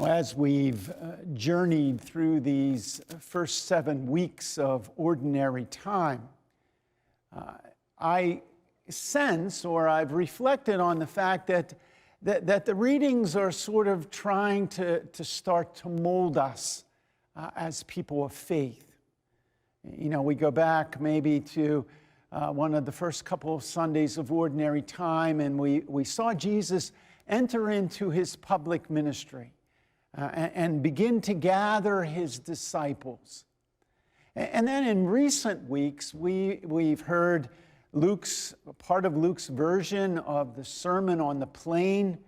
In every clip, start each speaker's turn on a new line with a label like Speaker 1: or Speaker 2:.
Speaker 1: As we've journeyed through these first 7 weeks of ordinary time, I sense, or I've reflected on the fact that the readings are sort of trying to start to mold us as people of faith. We go back maybe to one of the first couple of Sundays of ordinary time, and we saw Jesus enter into his public ministry and begin to gather his disciples. And then in recent weeks, we've heard part of Luke's version of the Sermon on the Plain.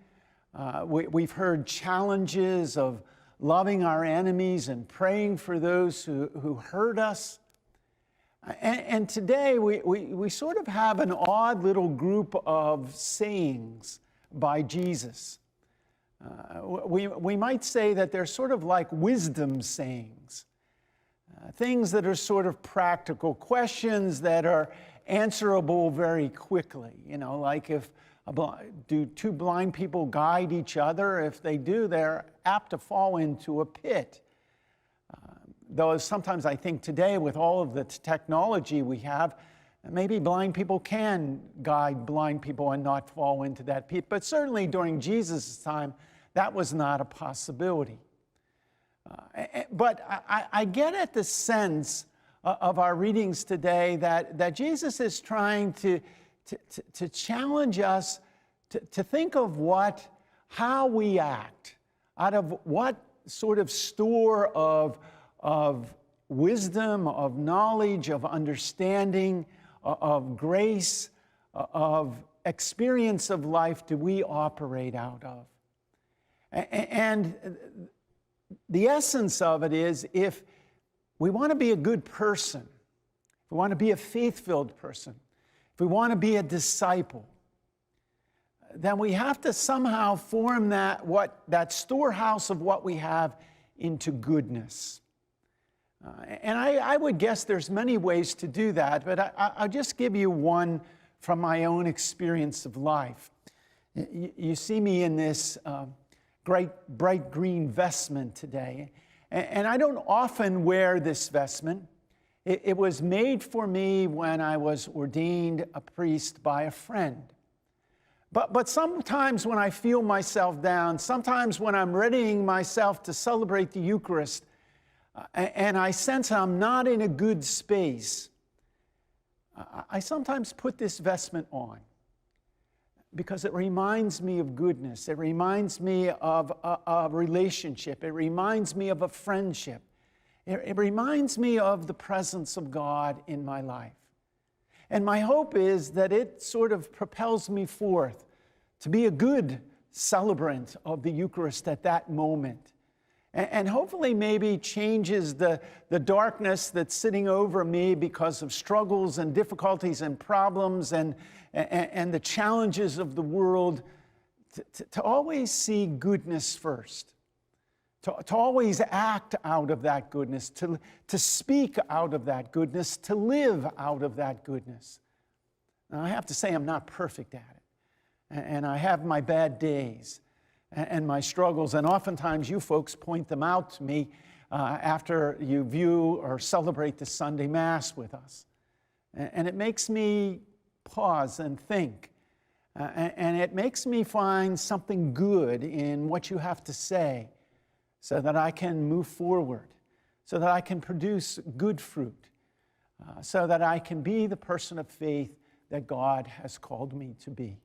Speaker 1: We've heard challenges of loving our enemies and praying for those who hurt us. And today we sort of have an odd little group of sayings by Jesus. We might say that they're sort of like wisdom sayings, things that are sort of practical, questions that are answerable very quickly. Like do two blind people guide each other? If they do, they're apt to fall into a pit. Though sometimes I think today, with all of the technology we have, maybe blind people can guide blind people and not fall into that pit. But certainly during Jesus' time, that was not a possibility. But I get at the sense of our readings today that Jesus is trying to challenge us to think of how we act, out of what sort of store of wisdom, of knowledge, of understanding, of grace, of experience of life do we operate out of. And the essence of it is, if we want to be a good person, if we want to be a faith-filled person, if we want to be a disciple, then we have to somehow form that storehouse of what we have into goodness. And I would guess there's many ways to do that, but I'll just give you one from my own experience of life. You see me in this great bright green vestment today, and I don't often wear this vestment. It was made for me when I was ordained a priest by a friend. But sometimes when I feel myself down, sometimes when I'm readying myself to celebrate the Eucharist, and I sense I'm not in a good space, I sometimes put this vestment on because it reminds me of goodness. It reminds me of a relationship. It reminds me of a friendship. It reminds me of the presence of God in my life. And my hope is that it sort of propels me forth to be a good celebrant of the Eucharist at that moment. And hopefully maybe changes the darkness that's sitting over me because of struggles and difficulties and problems and the challenges of the world, to always see goodness first, to always act out of that goodness, to speak out of that goodness, to live out of that goodness. Now, I have to say I'm not perfect at it, and I have my bad days and my struggles, and oftentimes you folks point them out to me after you view or celebrate the Sunday Mass with us. And it makes me pause and think, and it makes me find something good in what you have to say so that I can move forward, so that I can produce good fruit, so that I can be the person of faith that God has called me to be.